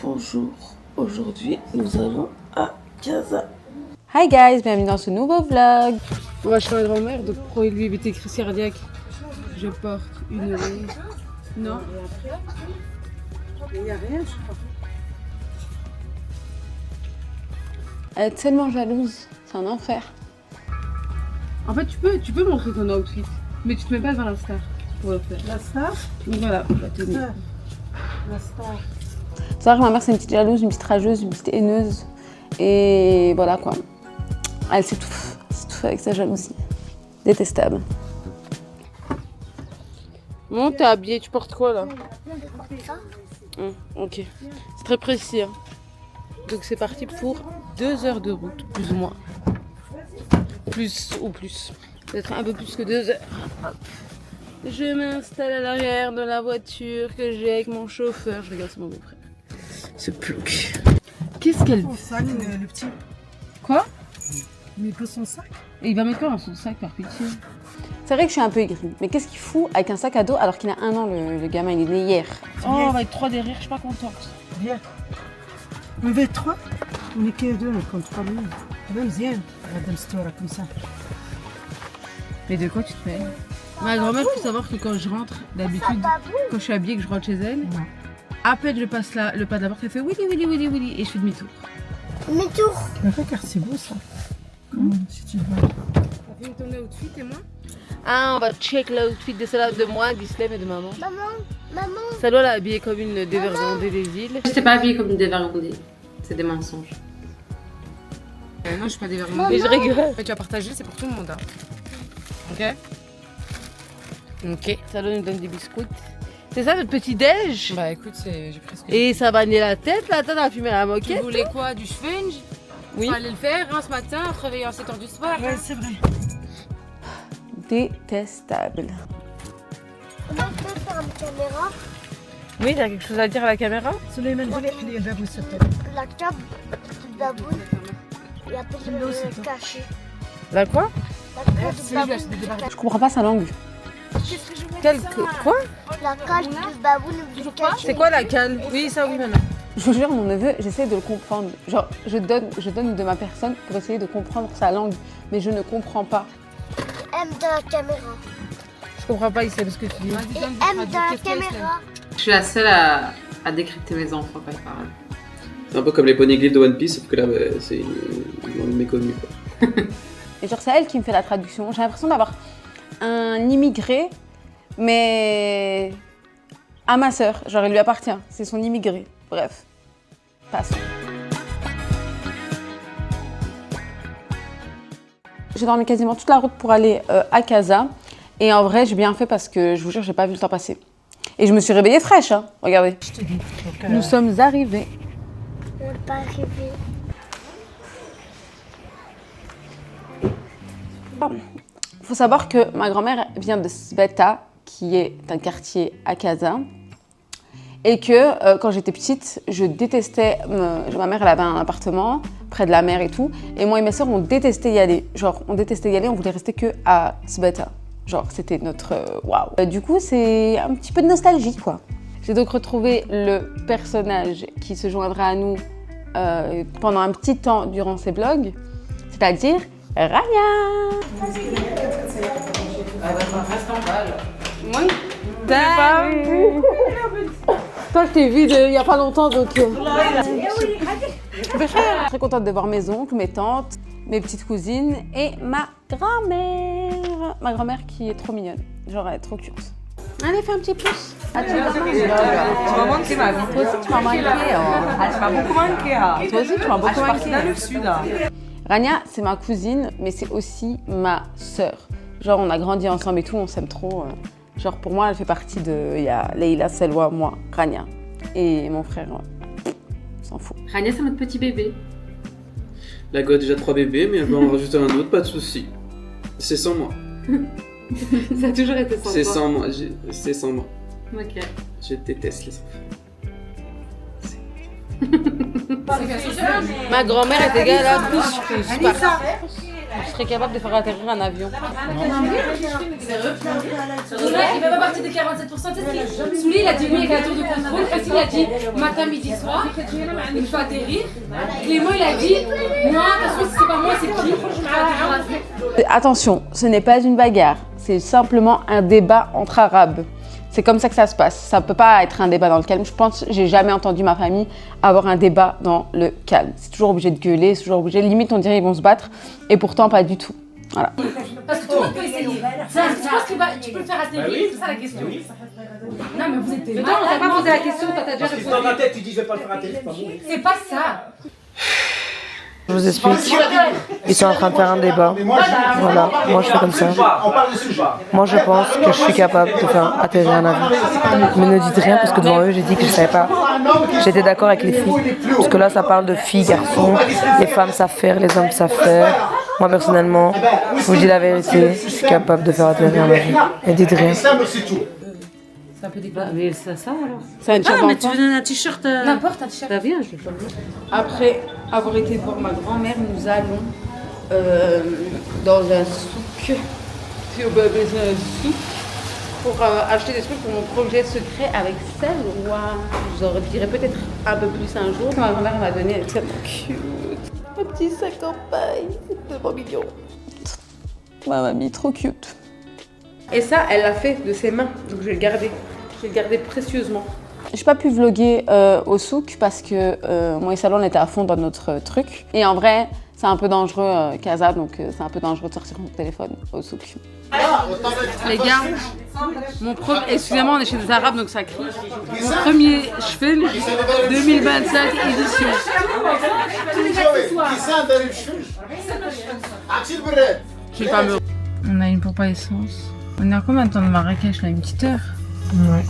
Bonjour, aujourd'hui nous allons à Casa. Hi guys, bienvenue dans ce nouveau vlog. On va chez ma grand-mère, donc pour lui éviter crise cardiaque, je porte une oreille. Non. Il n'y a rien, je crois. Elle est tellement jalouse, c'est un enfer. En fait, tu peux montrer ton outfit, mais tu te mets pas devant la star pour le faire. La star? Donc voilà, la tenue. La star. C'est vrai que ma mère c'est une petite jalouse, une petite rageuse, une petite haineuse. Et voilà quoi. Elle s'étouffe avec sa jalousie. Détestable. Bon, t'es habillée, tu portes quoi là? Ok, c'est très précis. Hein. Donc c'est parti pour 2 heures de route, plus ou moins. Plus ou plus. Peut-être un peu plus que 2 heures. Hop. Je m'installe à l'arrière de la voiture que j'ai avec mon chauffeur. Je regarde, c'est mon beau-frère. Ce plouc. Qu'est-ce qu'elle Son sac, le petit. Quoi? Mais pas son sac. Et il va mettre quoi dans son sac par pitié? C'est vrai que je suis un peu aigrie, mais qu'est-ce qu'il fout avec un sac à dos alors qu'il a 1 an le gamin, il est né hier. Oh, on va être 3 derrière, je suis pas contente. Viens. On va être 3. On est que 2, on compte pas mieux. Même viens. Regarde l'histoire comme ça. Mais de quoi tu te fais? Ma grand-mère, faut savoir que quand je rentre, d'habitude, quand je suis habillée et que je rentre chez elle, à peine je passe le pas de la porte, elle fait Willy, Willy, Willy, Willy, et je fais demi-tour. Demi-tour. Mais regarde, c'est beau ça. Si tu vois. On fait ton outfit et moi? Ah, on va check l'outfit de celle-là de moi, d'Islem et de maman. Maman. Celle-là, elle est habillée comme une dévergondée des îles. Je t'ai pas habillée comme une dévergondée. C'est des mensonges. Non, je suis pas dévergondée. Mais je rigole. Mais tu vas partager, c'est pour tout le monde. Hein. Ok? Ok. Ça nous donne des biscuits. C'est ça notre petit déj? Bah écoute, j'ai presque. Et ça va nier la tête, là, t'as la fumée à la moquette. Tu voulais quoi? Du sponge? Oui. On va aller le faire ce matin, en te réveillant à 7h du soir. Ouais, c'est vrai. Détestable. On peut faire une caméra. Oui, t'as quelque chose à dire à la caméra? Suleiman, voulez aller vers vous cette La cape de baboune. Et après, je vais le cacher. La quoi? La cape de baboune. Je comprends pas sa langue. Qu'est-ce que je vais Quelle... faire? Quoi? La cape de baboune. Toujours pas? C'est quoi la cale? Oui, ça oui maintenant. Je vous jure, mon neveu, j'essaie de le comprendre. Genre, je donne de ma personne pour essayer de comprendre sa langue, mais je ne comprends pas. M dans la caméra. Je comprends pas, Issem, ce que tu dis. Et M dans la caméra. Je suis la seule à décrypter mes enfants quand ils parlent. C'est un peu comme les poneglyphes de One Piece, sauf que là, bah, c'est une langue méconnue. Quoi. Et genre, c'est elle qui me fait la traduction. J'ai l'impression d'avoir un immigré, mais à ma sœur. Genre, il lui appartient. C'est son immigré. Bref, passe. J'ai dormi quasiment toute la route pour aller à Casa. Et en vrai, j'ai bien fait parce que je vous jure, j'ai pas vu le temps passer. Et je me suis réveillée fraîche, hein. Regardez. Je te dis. Donc, Nous sommes arrivés. On n'est pas arrivé. Il faut savoir que ma grand-mère vient de Sveta, qui est un quartier à Casa. Et que quand j'étais petite, je détestais. Ma mère, elle avait un appartement près de la mer et tout. Et moi et mes sœurs, on détestait y aller. Genre, on détestait y aller, on voulait rester que à Sveta. Genre, c'était notre waouh. Du coup, c'est un petit peu de nostalgie, quoi. J'ai donc retrouvé le personnage qui se joindra à nous pendant un petit temps durant ces vlogs, c'est-à-dire Rania. Reste en bas là. Oui. Salut. Toi, je t'ai vu il y a pas longtemps, donc... Très contente de voir mes oncles, mes tantes, mes petites cousines et ma grand-mère. Ma grand-mère qui est trop mignonne. Genre, elle est trop cute. Allez, fais un petit pouce. Ah, tu Tu m'as manqué ma vie. Toi aussi, tu m'as manqué. Ah, tu m'as beaucoup manqué. Hein. Toi aussi, tu m'as beaucoup Je suis partie manqué. dans le sud. Hein. Rania, c'est ma cousine, mais c'est aussi ma sœur. Genre, on a grandi ensemble et tout, on s'aime trop. Genre, pour moi, elle fait partie de... Il y a Leïla, Selwa, moi, Rania. Et mon frère, on s'en fout. Rania, c'est notre petit bébé. La go a déjà 3 bébés, mais elle va en rajouter un autre, pas de soucis. C'est sans moi. Ça a toujours été sans C'est toi. sans moi. C'est sans moi. Ok. Je déteste les enfants. Ma grand-mère est égale à plus. serais capable de faire atterrir un avion. Il fait pas partie des 47%. Souli, il a dit oui avec la tour de contrôle. Facile, il a dit matin, midi, soir. Il faut atterrir. Clément, il a dit moi, de toute façon, si c'est pas moi, c'est qui? Je vais atterrir. Attention, ce n'est pas une bagarre, c'est simplement un débat entre Arabes. C'est comme ça que ça se passe. Ça peut pas être un débat dans le calme. Je pense que j'ai jamais entendu ma famille avoir un débat dans le calme. C'est toujours obligé de gueuler, c'est toujours obligé. Limite, on dirait ils vont se battre, et pourtant pas du tout. Voilà. Parce que tout le monde peut essayer. Tu penses que tu peux le faire atterrir? C'est ça la question. Non, mais vous êtes des malades. Non, on t'a pas posé la question, toi t'as déjà Parce que répondu. dans ta tête, tu dis je vais pas le faire atterrir, c'est pas bon. C'est pas ça. Je vous explique. Ils sont en train de faire un débat. Voilà, moi je fais comme ça. On parle de sujet. Moi je pense que je suis capable de faire atterrir un avion. Mais ne dites rien parce que devant eux j'ai dit que je savais pas. J'étais d'accord avec les filles. Parce que là ça parle de filles, garçons. Les femmes savent faire, les hommes savent faire. Moi personnellement, je vous dis la vérité, je suis capable de faire atterrir un avion. Et dites rien. Ça peut débat. Mais c'est ça alors. Ça a une Ah, mais tu veux donner un t-shirt N'importe, un t-shirt. Bah viens, je vais pas le voir. Après avoir été voir ma grand-mère, nous allons dans un souk. Si on peut appeler ça un souk. Pour acheter des trucs pour mon projet secret avec Salwa. Je vous en dirai peut-être un peu plus un jour. Ma grand-mère m'a donné, elle est tellement cute. Un petit sac en paille, c'est trop mignon. Ma mamie, trop cute. Et ça, elle l'a fait de ses mains, donc je vais le garder. Je vais le garder précieusement. J'ai pas pu vlogger au souk parce que moi et Salon on était à fond dans notre truc. Et en vrai, c'est un peu dangereux, Casa, donc c'est un peu dangereux de sortir son téléphone au souk. Les gars, excusez-moi, on est chez des Arabes donc ça crie. Mon premier cheveu 2025 édition. Je vais pas me. On a une pompe à essence. On est à combien de temps de Marrakech là? Une petite heure? Ouais,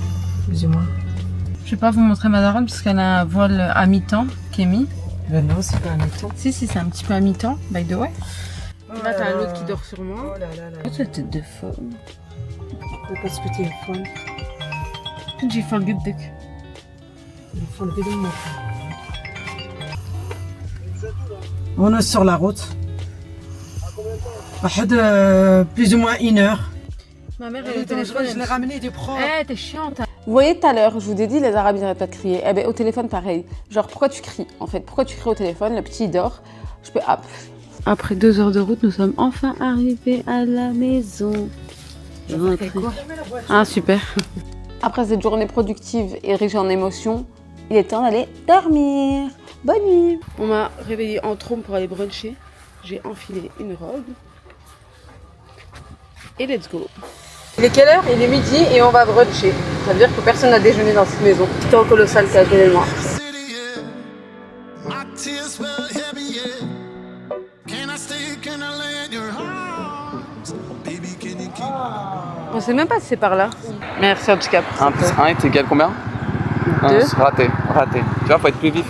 plus ou moins. Je vais pas vous montrer ma daronne parce qu'elle a un voile à mi-temps qui est mis. Ben non, c'est pas un mi-temps. Si, c'est un petit peu à mi-temps, by the way. Là, t'as un autre qui dort sur moi. Oh là là là. Cette tête de femme. Parce que tu es fun. J'ai fait le good duck. Il faut le vélo, moi. On est sur la route. Plus ou moins 1 heure. Ma mère, elle est au téléphone. Je l'ai ramené du pro. Eh, t'es chiante. Vous voyez tout à l'heure, je vous ai dit, les Arabes ils n'arrêtent pas de crier. Eh ben au téléphone pareil. Genre pourquoi tu cries en fait? Pourquoi tu cries au téléphone? Le petit il dort. Je peux Après 2 heures de route, nous sommes enfin arrivés à la maison. Ah, super. Après cette journée productive et riche en émotions, il est temps d'aller dormir. Bonne nuit. On m'a réveillée en trompe pour aller bruncher. J'ai enfilé une robe. Et let's go. Il est quelle heure? Il est midi et on va bruncher. Ça veut dire que personne n'a déjeuné dans cette maison. Petit temps colossal qu'a donné moi. On sait même pas si c'est par là. Merci en tout cas. 1 plus 1 est égal combien? 2. Raté. Tu vois, faut être plus vif.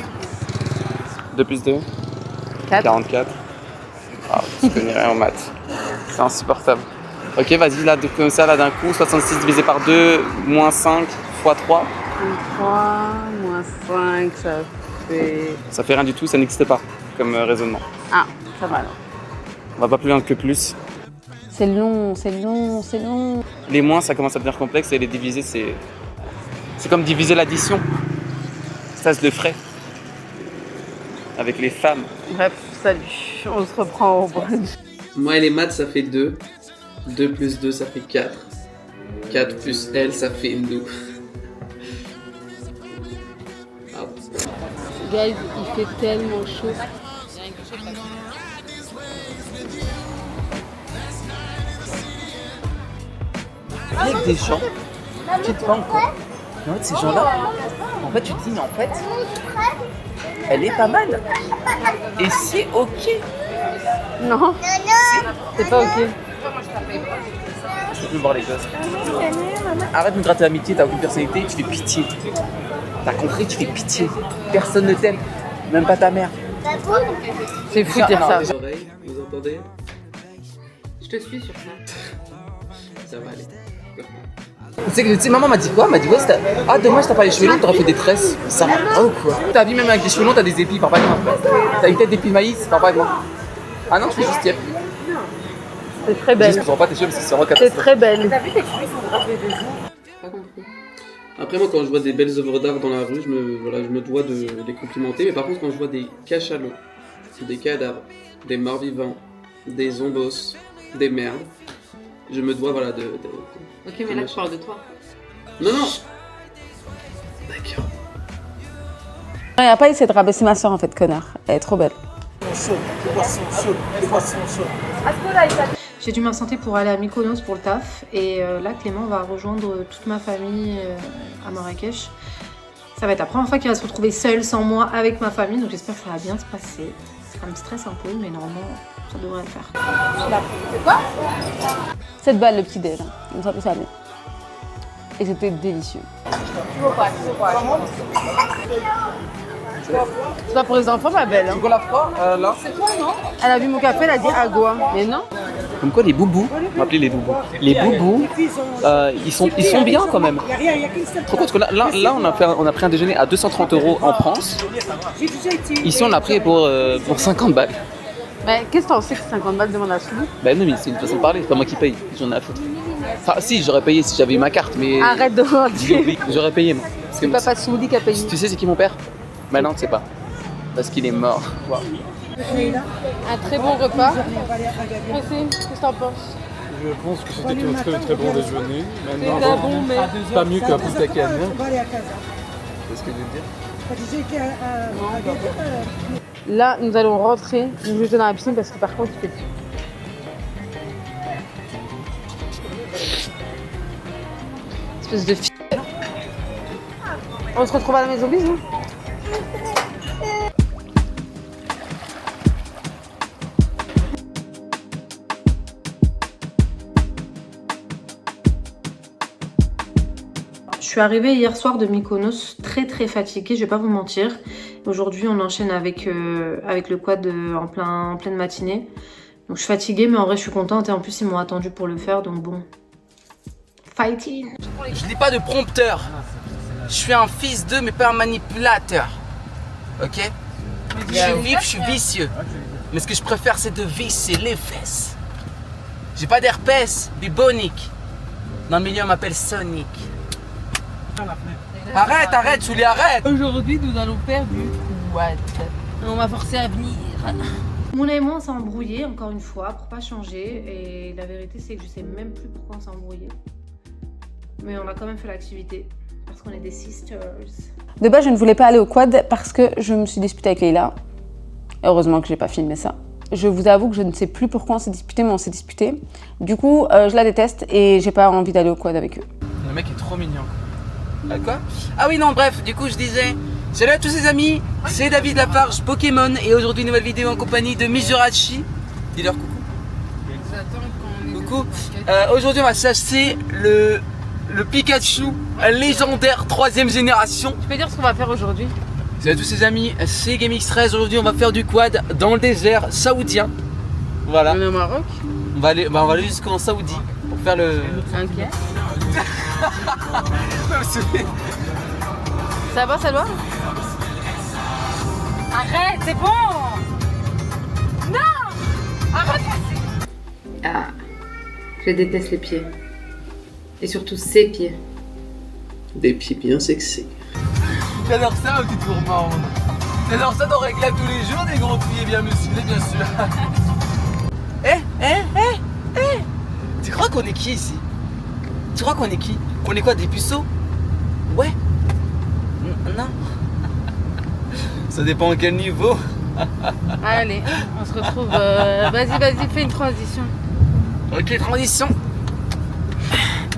2 plus 2 4. 44. Ah, je connais rien en maths. C'est insupportable. Ok, vas-y, là, comme ça, là, d'un coup, 66 divisé par 2, moins 5, fois 3. 3, moins 5, ça fait... Ça fait rien du tout, ça n'existe pas comme raisonnement. Ah, ça va alors. On va pas plus loin que plus. C'est long, c'est long, c'est long. Les moins, ça commence à devenir complexe et les diviser, c'est comme diviser l'addition. Ça, je le ferai. Avec les femmes. Bref, salut. On se reprend au brunch. Moi et les maths, ça fait 2. 2 plus 2, ça fait 4. 4 plus L, ça fait nous. Guys, il fait tellement chaud. Avec des gens, tu te rends compte. En fait, ces gens-là, en fait, tu te dis, mais en fait, elle est pas mal. Et c'est ok. Non, c'est pas ok. Je peux plus voir les gosses. Arrête de me gratter l'amitié, t'as aucune personnalité, tu fais pitié. T'as compris, tu fais pitié. Personne ne t'aime, même pas ta mère. C'est fou de dire ça. Les oreilles, vous entendez? Je te suis sur ça. Ça va aller. Tu sais, maman m'a dit quoi? Elle m'a dit, ouais, ah, dommage, t'as pas les cheveux longs, t'aurais fait des tresses. Ça va pas ou quoi? T'as vu, même avec des cheveux longs, t'as des épis, parle pas avec moi. T'as une tête d'épis de maïs, parle pas avec moi. Ah non, je fais juste tiep. C'est très belle. Je ne pas tes cheveux parce que c'est vraiment C'est catastrophique. très belle. T'as vu tes cheveux sont drapés de jour? Pas compris. Après, moi, quand je vois des belles œuvres d'art dans la rue, je me dois de les complimenter. Mais par contre, quand je vois des cachalots, des cadavres, des morts vivants, des zombos, des merdes, je me dois, voilà, Ok, mais là, tu parles de toi. Non, non. D'accord. Il n'a pas essayé de rabaisser ma soeur en fait, connard. Elle est trop belle. J'ai dû m'absenter pour aller à Mykonos pour le taf. Et là, Clément va rejoindre toute ma famille à Marrakech. Ça va être la première fois qu'il va se retrouver seul, sans moi, avec ma famille. Donc j'espère que ça va bien se passer. Ça me stresse un peu, mais normalement, ça devrait le faire. C'est quoi 7 balles le petit déj. On s'en peut ça. Et c'était délicieux. C'est pas pour les enfants, ma belle. Tu la froid là? C'est quoi, non? Elle a vu mon café, elle a dit agua. Mais non. Comme quoi les boubous, on va appeler les boubous. Les boubous, ils sont bien quand même. Trop compte que là on a pris un déjeuner à 230 € en France. Ici on l'a pris pour 50 balles. Mais qu'est-ce que t'en sais que 50 balles demande à Souli? Bah non mais c'est une façon de parler, c'est pas moi qui paye, j'en ai à foutre. Enfin si, j'aurais payé si j'avais eu ma carte, mais... Arrête de mentir. J'aurais payé moi. C'est papa Souli qui a payé. Tu sais c'est qui mon père? Bah non tu sais pas. Parce qu'il est mort. Wow. Un très bon repas. Qu'est-ce que t'en penses? Je pense que c'était un très très bon déjeuner. Maintenant, C'était bon, mais... pas mieux qu'un Punta Cana. C'est ce que je veux dire. Là, nous allons rentrer, nous jeter dans la piscine parce que par contre, il fait... Espèce de fille. On se retrouve à la maison, bisous. Je suis arrivée hier soir de Mykonos très fatiguée, je vais pas vous mentir. Aujourd'hui on enchaîne avec le quad en pleine matinée. Donc je suis fatiguée mais en vrai je suis contente et en plus ils m'ont attendu pour le faire donc bon. Fighting. Je n'ai pas de prompteur. Je suis un fils d'eux mais pas un manipulateur. Ok? Je suis vif, je suis vicieux. Mais ce que je préfère c'est de visser les fesses. J'ai pas d'herpès, bubonique. Dans le milieu on m'appelle Sonic. Arrête, Souli, arrête! Aujourd'hui, nous allons faire du quad. On m'a forcé à venir. Mouna et moi on s'est embrouillés encore une fois pour pas changer et la vérité c'est que je sais même plus pourquoi on s'est embrouillés. Mais on a quand même fait l'activité parce qu'on est des sisters. De base, je ne voulais pas aller au quad parce que je me suis disputée avec Leïla. Heureusement que j'ai pas filmé ça. Je vous avoue que je ne sais plus pourquoi on s'est disputé, mais on s'est disputé. Du coup, je la déteste et j'ai pas envie d'aller au quad avec eux. Le mec est trop mignon. Quoi? Ah oui, non, bref, du coup, je disais salut à tous les amis, c'est David Lafarge Pokémon et aujourd'hui, nouvelle vidéo en compagnie de Mizurachi. Dis-leur coucou. Coucou. Aujourd'hui, on va chasser le Pikachu légendaire 3ème génération. Tu peux dire ce qu'on va faire aujourd'hui? Salut à tous les amis, c'est GameX13. Aujourd'hui, on va faire du quad dans le désert saoudien. Voilà. On est au Maroc? On va aller jusqu'en Saoudi pour faire le. Ok. Ça va, Salwa? Arrête, c'est bon! Non! Arrête! Ah, je déteste les pieds. Et surtout ses pieds. Des pieds bien sexy. J'adore ça, petite gourmande. J'adore ça dans Réclame tous les jours, des gros pieds bien musclés, bien sûr. Tu crois qu'on est qui ici? Tu crois qu'on est qui? On est quoi, des puceaux? Ouais. Non. Ça dépend à quel niveau. Allez, on se retrouve. Vas-y, fais une transition. Ok, transition.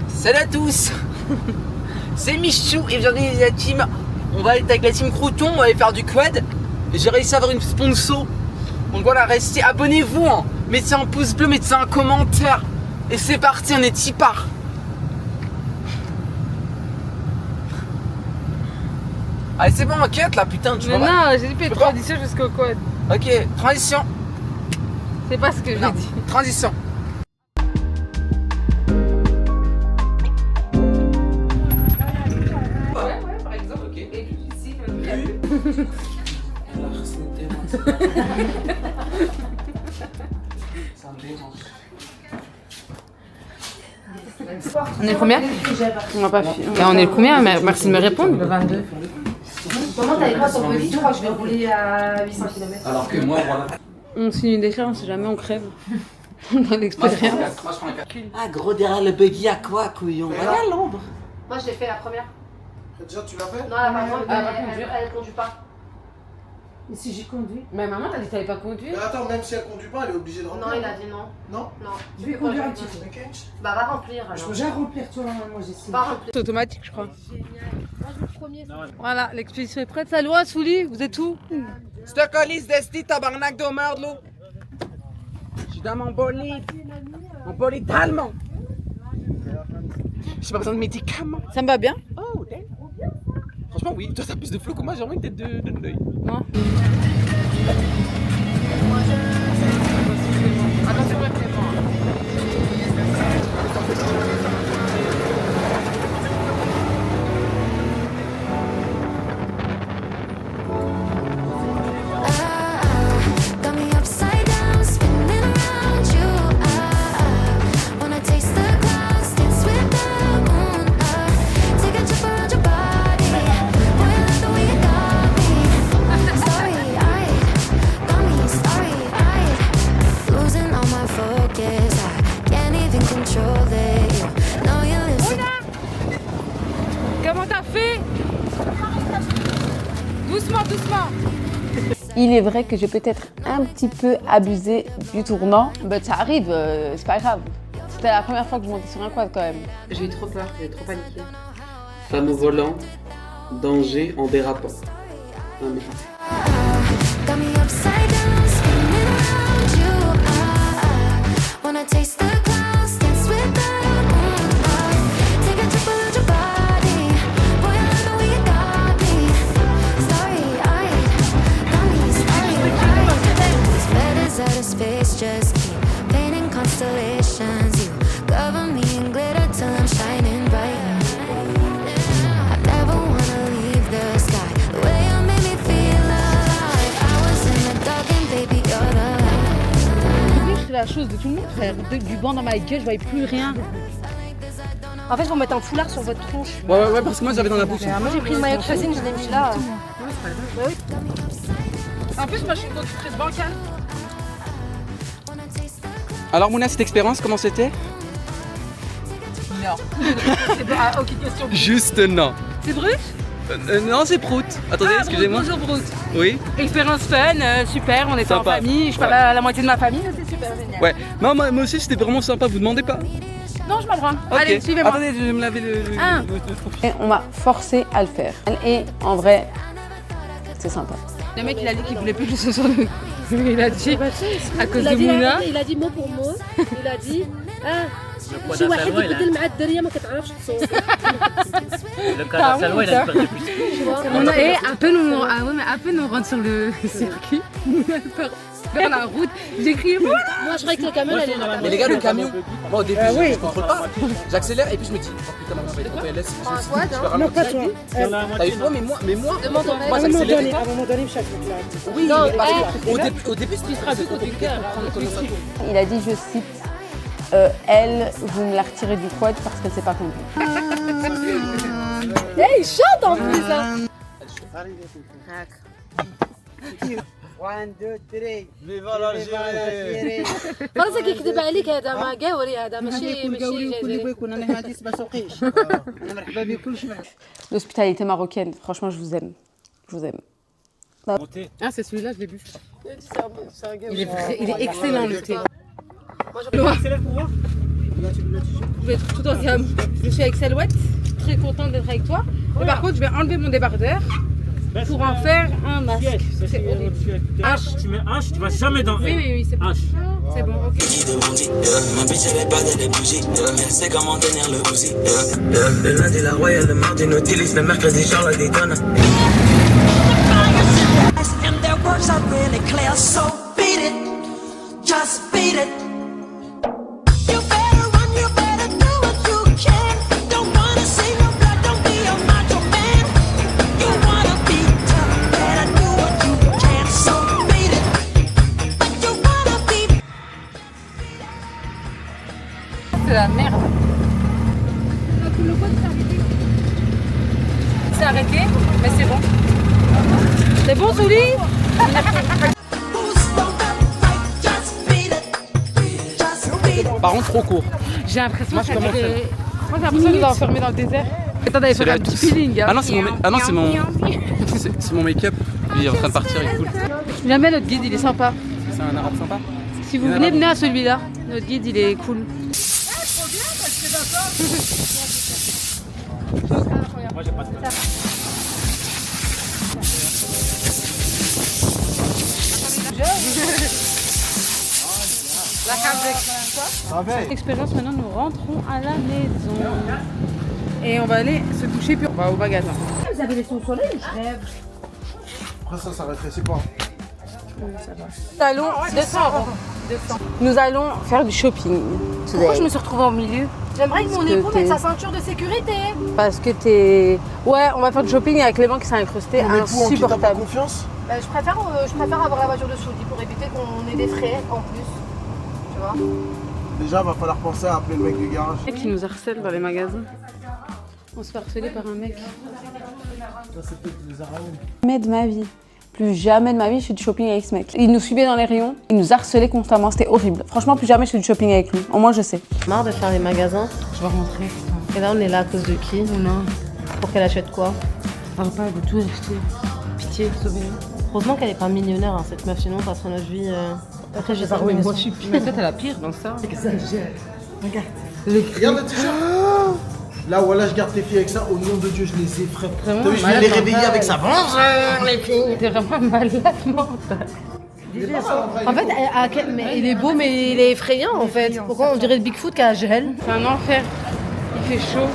Salut à tous. C'est Michou et aujourd'hui la team. On va être avec la team Crouton, on va aller faire du quad. J'ai réussi à avoir une sponsor. Donc voilà, restez, abonnez-vous. Hein. Mettez un pouce bleu, mettez un commentaire. Et c'est parti, on est tipard. Allez, c'est bon, enquête là, putain, tu vois. Mais non, j'ai dit fais transition jusqu'au quad. Ok, transition. C'est pas ce que j'ai dit. Transition. Par exemple, ok. Et ici, Ça me dérange. On est le combien? On n'a pas fait. On est le combien? Merci de me répondre. Le 22. Comment t'avais pas ton body? Je crois que je vais rouler à 800 km. Alors que moi, voilà. On signe une déchéance, jamais on crève. On a l'expérience. Ah, gros, derrière le buggy, à quoi, couillon? Regarde l'ombre. Moi, je l'ai fait la première. Déjà, tu l'as fait? Non, la maman, elle conduit pas. Et si j'ai conduit? Mais maman, t'as dit que t'avais pas conduit. Mais attends, même si elle conduit pas, elle est obligée de remplir. Non, il a dit non. Non? Non. Je vais conduire un petit peu. Bah, va remplir. Je Alors. peux déjà remplir, toi, moi j'essaie. Va remplir. C'est automatique, je crois. Voilà, l'expédition est prête. Salut, à Souli, vous êtes où? C'est un colis d'esti, tabarnak de merde, l'eau. Je suis dans mon bolide. Mon bolide allemand. J'ai pas besoin de médicaments. Ça me va bien? Oh, damn. Franchement, oui, toi, t'as plus de flow que moi, j'ai vraiment une tête de deuil. Non. Attention, répétez. Comment t'as fait? Doucement, doucement. Il est vrai que j'ai peut-être un petit peu abusé du tournant, mais ça arrive, c'est pas grave. C'était la première fois que je montais sur un quad quand même. J'ai eu trop peur, j'ai trop paniqué. Femme au volant, danger en dérapant. Non, mais... Just keep painting constellations. You cover me in glitter till I'm shining bright. I never wanna leave the sky. The way you made me feel alive. I was in the dark and baby you're the light. C'est la chose de tout le monde, frère. Du banc dans ma gueule, je voyais plus rien. En fait, vous mettez un foulard sur votre tronche. Ouais, parce que moi j'avais dans la bouche. Moi j'ai pris le maillot de cuisine, je l'ai mis là. En plus, moi je suis une conductrice bancale. Alors Mouna, cette expérience, comment c'était? Non. Aucune question. Juste non. C'est brut? Non, c'est prout. Attendez, excusez-moi. Bonjour Brut. Oui. Expérience fun, super, on était en Sympa. famille, je parle à la moitié de ma famille, c'est super génial. Ouais. Non, moi aussi c'était vraiment sympa, vous demandez pas? Non, je m'en prends. Ok. Allez, suivez-moi. Attendez, je vais me laver le Et on m'a forcé à le faire. Et en vrai, c'est sympa. Le mec il a dit qu'il voulait plus que je sois sur le... Il a dit, à cause de Mouna. Il a dit mot pour mot. Il a dit شي واحد يبدل مع الدريه ما كتعرفش تصوت. Le cas de Salwa, il a perdu plus. Et à peine on rentre sur le circuit, vers la route, j'ai crié voilà. Moi je croyais que le camion allait là. Mais les gars, le camion, moi au début, je contrôle pas. J'accélère et puis je me dis, oh putain, maman, je vais être en PLS. Je vais ralentir. T'as eu quoi? Mais moi, j'accélère. À un moment donné, chaque truc là. Oui, au début, c'était compliqué. Il a dit, je cite, elle, vous me la retirez du quad parce qu'elle sait pas conduire. Hey, il chante en plus là. 1 2 3 فيفا الجيري فرنسا كيكذب عليك هذا ما قاوري هذا ماشي كل يكون انا ما عنديش ما سوقيش مرحبا بكم كلشي مرحبا. L'hospitalité marocaine, franchement, je vous aime. Je vous aime. Ah, c'est celui-là, je l'ai bu. Il est excellent le thé. Moi, je vais être tout en gamme. Je suis avec Salouette, très contente d'être avec toi. Mais par contre, je vais enlever mon débardeur pour en faire un masque. C'est horrible. H, tu mets H, tu vas jamais dans L. Oui, c'est bon. H. C'est bon, ok. Ma bitch elle est pas des bougies, elle sait comment tenir le Uzi. Le lundi la royale, le mardi Nautilus, le mercredi Charles Daytona. And their words are really clear, so beat it, just beat it. You better run, you better do what you can. Don't wanna see no blood, don't be a macho man. You wanna be tough, better do what you can, so beat it. But you wanna be. C'est la merde. Souli. Par contre, trop court. J'ai l'impression Moi, que je commence moi, j'ai l'impression de nous enfermer dans le désert. Attends, d'aller C'est faire la un petit douce. feeling. Ah non, c'est mon c'est mon make-up. Il est en train de partir, il est cool. J'aime bien notre guide, il est sympa. C'est un arabe sympa. Si vous venez, venez à celui-là. Notre guide, il est cool. Moi j'ai pas de cas. Expérience, maintenant nous rentrons à la maison. Et on va aller se doucher puis on va au magasin. Vous avez laissé au soleil, je rêve. Après ça rétrécit pas. Nous allons 200 €. Nous allons faire du shopping. Pourquoi je me suis retrouvée au milieu? J'aimerais que mon Parce que époux mette t'es- sa ceinture de sécurité. Parce que t'es... Ouais, on va faire du shopping avec Clément qui s'est incrusté. Ton époux en qui t'as pas Insupportable. confiance? Bah, je préfère avoir la voiture de Saudi pour éviter qu'on ait des frais en plus. Tu vois? Déjà, va falloir penser à appeler le mec du garage. Qui nous harcèle dans les magasins. On se fait harceler par un mec. Ça, c'est peut-être des araignées. Jamais de ma vie. Plus jamais de ma vie, je fais du shopping avec ce mec. Il nous suivait dans les rayons, il nous harcelait constamment, c'était horrible. Franchement, plus jamais je fais du shopping avec lui. Au moins, je sais. Marre de faire les magasins. Je vais rentrer. Et là, on est là à cause de qui? Non. Pour qu'elle achète quoi? Parle pas de tout acheter. Pitié, sauvez-nous. Heureusement qu'elle est pas millionnaire, hein, cette meuf, sinon on passerait notre vie. Après, j'ai oui, moi je suis pire. Mais toi, t'as la pire dans ça. Exagère. Regarde. Regarde le t-shirt. Là, voilà, je garde tes filles avec ça. Au nom de Dieu, je les effraie. Vraiment T'as vu, je vais malade les réveiller mental. avec ça. Bonjour les filles. T'es vraiment malade mental. En fait, mais il est beau, mais il est effrayant en fait. Pourquoi on dirait le Bigfoot qui a gel? C'est un enfer. Il fait chaud.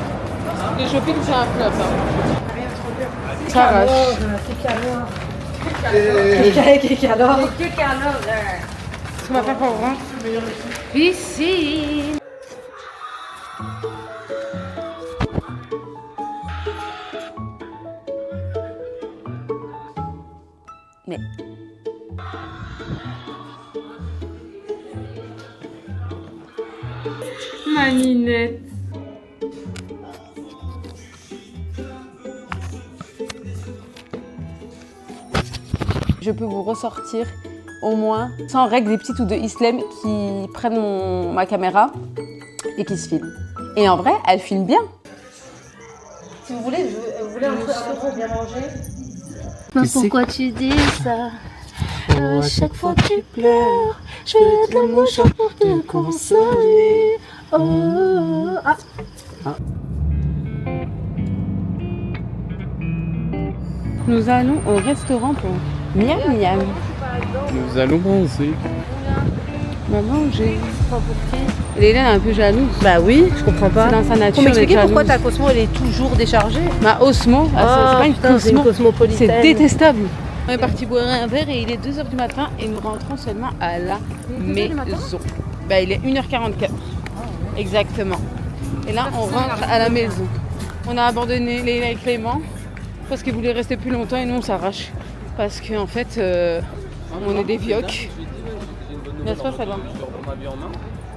Le shopping, c'est un flop. Hein. Ça arrache. Ce qu'on va faire pour rentrer. Piscine. Mais Ma ninette. je peux vous ressortir au moins 100 règles des petites ou de Islam qui prennent ma caméra et qui se filment. Et en vrai, elle filme bien. Si vous voulez, vous voulez un truc bien manger? Mais pourquoi tu dis ça? À chaque fois que tu pleures, je vais être le mouchoir pour te consoler. Oh, oh, oh. Ah. Nous allons au restaurant pour miam miam. Nous allons manger. On va manger. Et Hélène est un peu jalouse. Bah oui, je comprends pas. C'est dans sa nature. Faut m'expliquer d'être pourquoi jalouse. ta Cosmo elle est toujours déchargée? Ma Osmo, c'est pas une putain, c'est une Cosmo, cosmopolitaine. c'est détestable. On est parti boire un verre et il est 2h du matin et nous rentrons seulement à la maison. Bah, il est 1h44. Exactement. Et là, on rentre à la maison. On a abandonné Léla et Clément parce qu'ils voulaient rester plus longtemps et nous on s'arrache. Parce qu'en fait, on est des vioques. N'est-ce pas, Salah?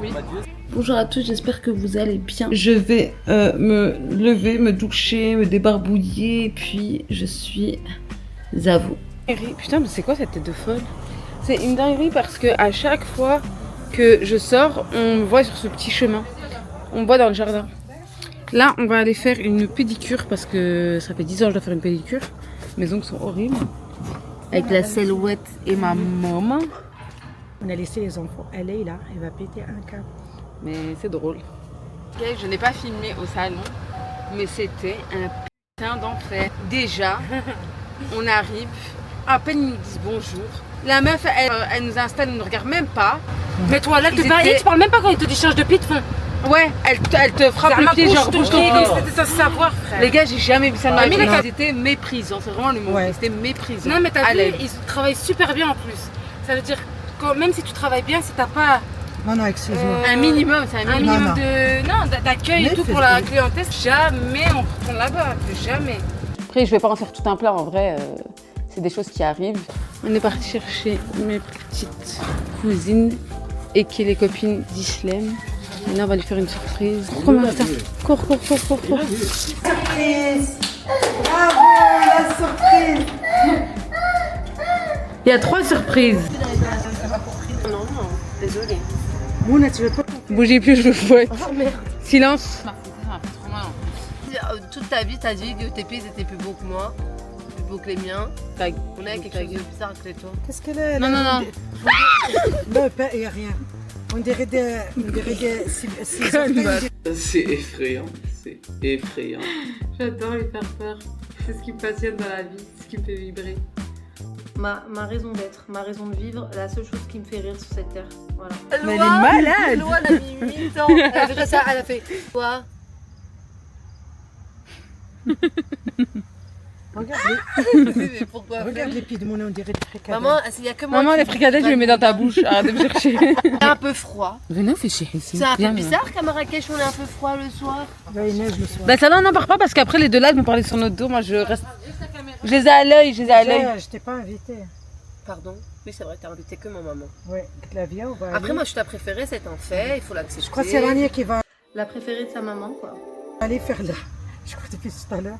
Oui. Bonjour à tous, j'espère que vous allez bien. Je vais me lever, me doucher, me débarbouiller, puis je suis à vous. Putain, mais c'est quoi cette tête de folle? C'est une dinguerie parce que à chaque fois que je sors, on me voit sur ce petit chemin. On me voit dans le jardin. Là, on va aller faire une pédicure parce que ça fait 10 ans que je dois faire une pédicure. Mes ongles sont horribles. Avec la Silhouette et ma maman. On a laissé les enfants. Elle est là, elle va péter un câble. Mais c'est drôle. Je n'ai pas filmé au salon, mais c'était un putain d'enfer. Déjà, on arrive, à peine ils nous disent bonjour. La meuf, elle nous installe, elle ne nous regarde même pas. Mais toi, là, Ils tu étaient- parles même pas quand il te dit change de pied de fond. Ouais, elle te frappe Ça le m'a pied, genre couché, bouge ton je pied. c'était ça savoir, frère. Les gars, j'ai jamais vu ça de ma Ah, vie. mais les gars- C'était méprisant, c'est vraiment le mot. C'était méprisant. Non, mais t'as À vu, l'aide. ils travaillent super bien en plus. Ça veut dire que même si tu travailles bien, si t'as pas Non, excuse-moi. Un minimum, c'est un minimum Non, non. d'accueil et Mais tout fais- pour la clientèle, jamais on retourne là-bas, jamais. Après, je vais pas en faire tout un plat, en vrai, c'est des choses qui arrivent. On est parti chercher mes petites cousines et qui est les copines d'Islem. Et là, on va lui faire une surprise. Cours, Martha. Cours. Surprise! Bravo, la surprise! Il y a 3 surprises. Non, désolée. Mouna, tu veux pas? Bougez plus, je vous fouette. Oh merde. Silence. Toute ta vie, t'as dit que tes pieds étaient plus beaux que moi, plus beaux que les miens. On a quelque chose de bizarre que toi. Qu'est-ce qu'elle a? Non. Non, il n'y a rien. On dirait des. C'est effrayant. C'est effrayant. J'adore lui faire peur. C'est ce qui me passionne dans la vie, ce qui me fait vibrer. Ma raison d'être, ma raison de vivre, la seule chose qui me fait rire sur cette terre. Voilà. Mais elle est malade. Loa, elle a mis 8 ans. Elle a fait ça, elle a fait quoi? Regarde les pieds de Mouna, on dirait des fricadelles. Maman, il y a que moi. Maman, les fricadelles, je les mets dans ta bouche. Arrête de me chercher. C'est un peu froid. Venez, on fait chier ici. C'est un peu bizarre qu'à Marrakech, on est un peu froid le soir. Ouais, il neige le soir. Bah ça là on n'en parle pas parce qu'après les deux là ils vont parler sur notre dos, moi je reste. Je les ai à l'œil, je les ai à l'œil. Je t'ai pas invité. Pardon? Oui, c'est vrai, t'as invité que ma maman. Ouais, Clavia, on va Après, aller. moi, je suis ta préférée, c'est un fait, il faut l'accepter. Je crois que c'est Rania qui va La préférée de sa maman, quoi. aller faire là. Je crois depuis tout à l'heure.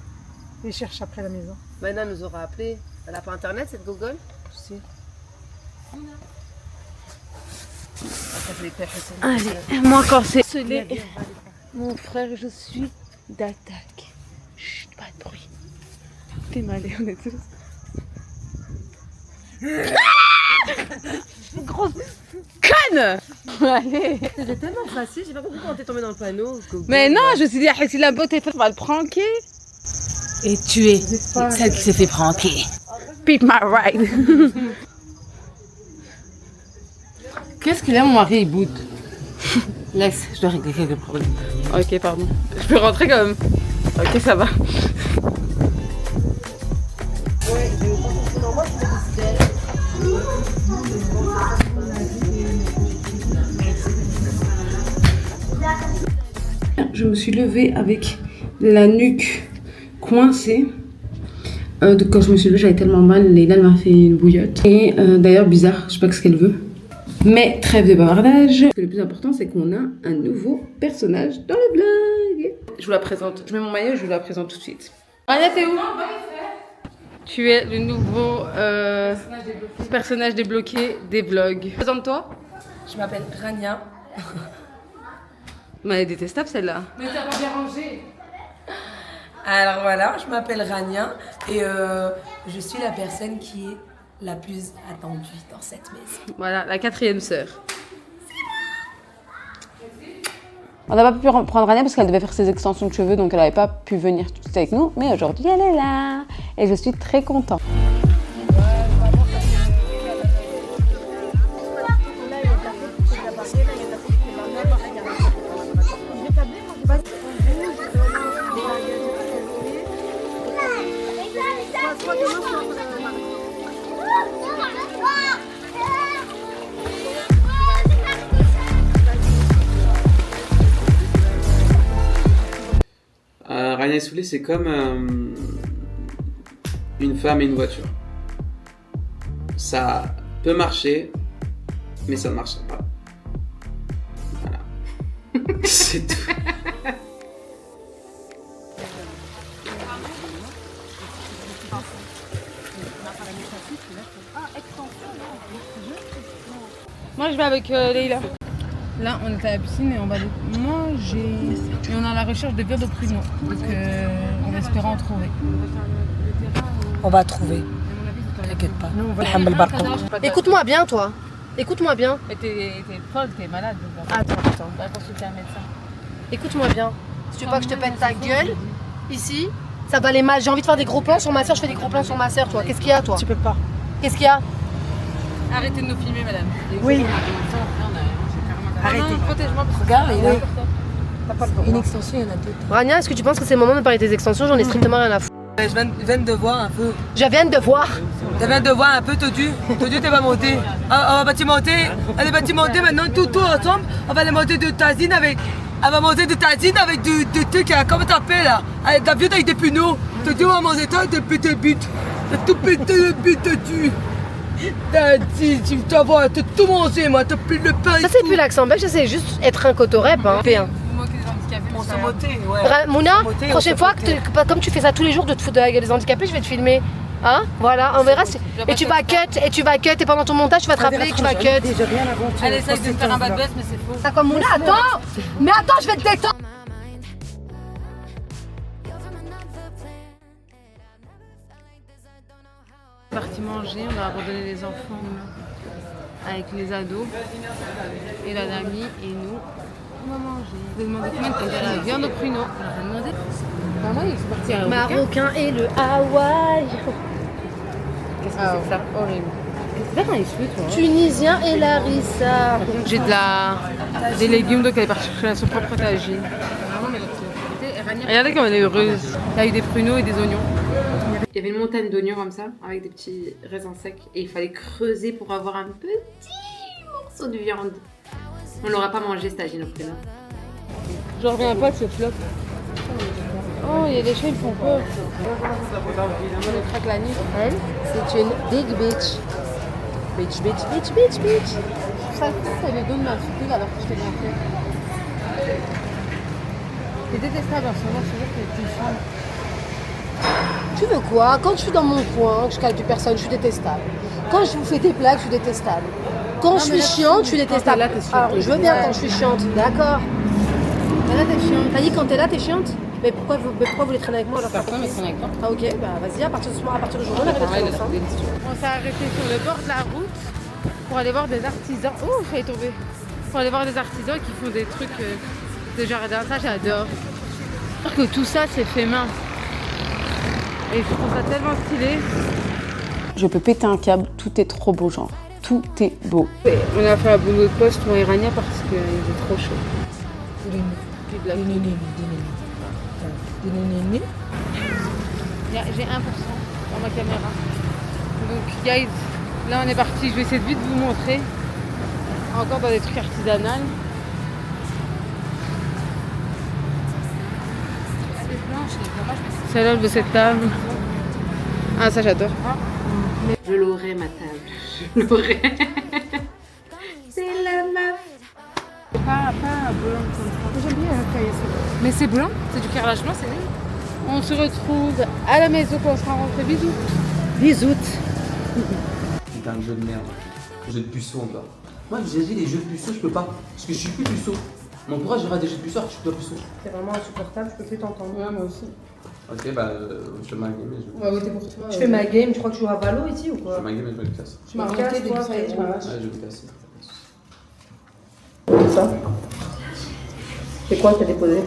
Et cherche après la maison. Maïna nous aura appelé. Elle a pas internet, cette Google? Si. Allez, moi quand c'est mon frère, je suis d'attaque. Chut, pas de bruit. T'es malé, on est tous. Grosse conne. Allez. C'était tellement facile, j'ai pas compris comment t'es tombée dans le panneau. Mais non, je me suis dit, ah, si la botte est faite, on va le pranker. Et tu es celle qui s'est fait pranker. Beat my ride. Qu'est-ce qu'il a, mon mari, il boude. Laisse, je dois régler quelques problèmes. Ok, pardon. Je peux rentrer quand même. Ok, ça va. Je me suis levée avec la nuque coincée. Donc quand je me suis levée, j'avais tellement mal. Leïla m'a fait une bouillotte. Et d'ailleurs, bizarre, je sais pas ce qu'elle veut. Mais trêve de bavardage. Le plus important, c'est qu'on a un nouveau personnage dans le vlog. Je vous la présente. Je mets mon maillot et je vous la présente tout de suite. Rania, t'es où? Tu es le nouveau personnage débloqué des vlogs. Présente-toi. Je m'appelle Rania. Mais elle est détestable celle-là. Mais t'as pas bien rangé. Alors voilà, je m'appelle Rania et je suis la personne qui est la plus attendue dans cette maison. Voilà, la 4e sœur. On n'a pas pu prendre Rania parce qu'elle devait faire ses extensions de cheveux, donc elle n'avait pas pu venir tout de suite avec nous. Mais aujourd'hui, elle est là et je suis très contente. Rania et Soulé, c'est comme une femme et une voiture. Ça peut marcher, mais ça ne marche pas. Voilà. C'est tout. Moi, je vais avec Leïla. Là, on est à la piscine et on va aller manger. Et on est à la recherche de viande au pruneau. Donc, on espère en trouver. On va trouver. T'inquiète pas. Écoute-moi bien, toi. Écoute-moi bien. Mais t'es folle, t'es malade. Attends. On va consulter un médecin. Écoute-moi bien. Si tu veux pas que je te pète ta gueule, ici, ça va aller mal. J'ai envie de faire des gros plans sur ma soeur, je fais des gros plans sur ma soeur, toi. Qu'est-ce qu'il y a, toi? Tu peux pas. Qu'est-ce qu'il y a? Arrêtez de nous filmer, madame. Oui. Arrêtez. Protège-moi. Regarde, il Oui. a une extension, il y en a deux. Rania, est-ce que tu penses que c'est le moment de parler de tes extensions? J'en ai strictement rien à foutre. Je viens de voir un peu. Je viens de voir. Je viens de voir un peu Todu. Todu, t'es pas monté. On va monter. Elle va monter maintenant tout ensemble. On va les monter de tazine avec. Elle va monter de tazine avec du truc, comment t'appelles là? Avec de la viande avec des pneus. Todu, on va manger toi de péter le but. T'as tout pété le but, Todu. T'as dit, tu vas voir, t'as tout mangé, moi, t'as plus le pain. Ça, c'est plus l'accent belge, ça, c'est juste être un cotorep. Hein. P1. On se motait, ouais. Mouna, On se motait, prochaine on se fois, motait. comme tu fais ça tous les jours de te foutre de la gueule des handicapés, je vais te filmer. Hein? Voilà, on verra. Et tu vas cut, et pendant ton montage, tu vas te rappeler que tu vas cut. Elle essaye de me faire un bad buzz, mais c'est faux. T'as comme Moula, attends! Mais attends, je vais te détendre! Parti manger, on a abandonné les enfants avec les ados et la Dami et nous. On va manger. Je vais demander combien de temps la viande au pruneau. On va demander. Pas moi, c'est parti à Marocain et le Hawaï. Qu'est-ce que c'est que ça? Horrible. Qu'est-ce que c'est dans les cheveux, toi? Tunisien et Larissa. J'ai des légumes, donc elle est partie chercher son propre tagine. Regardez comme elle est heureuse. Il y a eu des pruneaux et des oignons. Il y avait une montagne d'oignons comme ça, avec des petits raisins secs, et il fallait creuser pour avoir un petit morceau de viande. On l'aura pas mangé, cette tagine au pruneau. Je reviens pas de ce flop. Oh, il y a des chats, ils font peur. On craque la nuit. Elle, c'est une big bitch. Bitch, bitch, bitch, bitch, bitch. Ça, c'est le don de m'insulter alors que je t'ai bien fait. C'est détestable en ce moment, je te jure que tu une femme. Tu veux quoi? Quand je suis dans mon coin, que je calcule personne, je suis détestable. Quand je vous fais des blagues, je suis détestable. Quand je suis chiante, je suis détestable. Alors, je veux bien quand je suis chiante, d'accord? Là, t'es chiante. T'as dit quand t'es là, t'es chiante? Mais pourquoi vous voulez traîner avec moi alors? Personne ne traîne avec toi. Ah ok, bah vas-y, à partir de ce moment, à partir de aujourd'hui, on a fait traîner ensemble. On s'est arrêté sur le bord de la route pour aller voir des artisans. Oh, je vais tomber. Pour aller voir des artisans qui font des trucs de jardin. Ça, j'adore. Je trouve que tout ça, c'est fait main. Et je trouve ça tellement stylé. Je peux péter un câble, tout est trop beau, genre. Tout est beau. On a fait un boulot de poste pour Irania parce qu'il est trop chaud. J'ai 1% dans ma caméra. Donc, guys, là on est parti. Je vais essayer de vite vous montrer. Encore dans des trucs artisanaux. Celle-là de cette table. Ah, ça j'adore. Je l'aurai, ma table. Je l'aurai. C'est la meuf. Pas blanc comme ça. J'aime bien tailler ça. Mais c'est blanc, c'est du carrelage blanc, c'est nul. On se retrouve à la maison quand on sera rentré. Bisous. Bisous. C'est un jeu de merde. Un jeu de puceau encore. Moi, j'ai dit les jeux de puceau, je peux pas. Parce que je suis plus puceau. Mon courage, j'aurai des jeux de puceau, je suis pas puceau. C'est vraiment insupportable, je peux plus t'entendre. Ouais, moi aussi. Ok, bah, je fais ma game et je On va voter pour toi. Tu fais ma game, tu crois que tu joues à Valo ici ou Je quoi? fais ma game et je me casse. Tu m'as arrêté dès que ça y est, tu m'as Ouais, je vais me casser. C'est ça? C'est quoi que t'as déposé?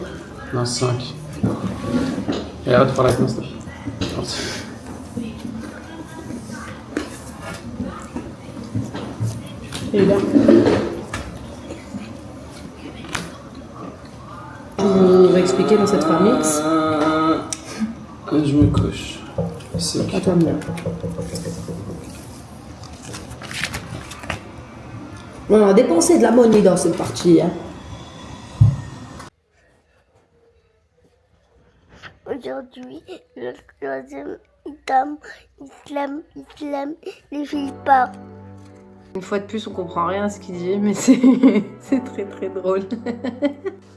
Non, 5. Et arrête de faire la classe, là. Merci. Et là. On va expliquer dans cette famille. Je me coche. C'est ok. Attends bien. On a dépensé de la monnaie dans cette partie. Hein. Aujourd'hui, le troisième islam, les filles partent. Une fois de plus, on comprend rien à ce qu'il dit, mais c'est très très drôle.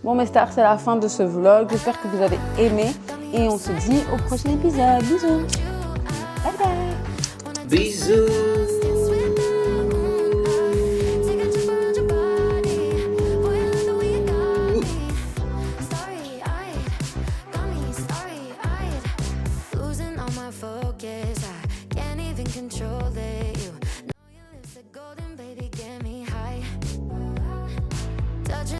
Bon mes stars, c'est la fin de ce vlog. J'espère que vous avez aimé et on se dit au prochain épisode. Bisous. Bye bye. Bisous.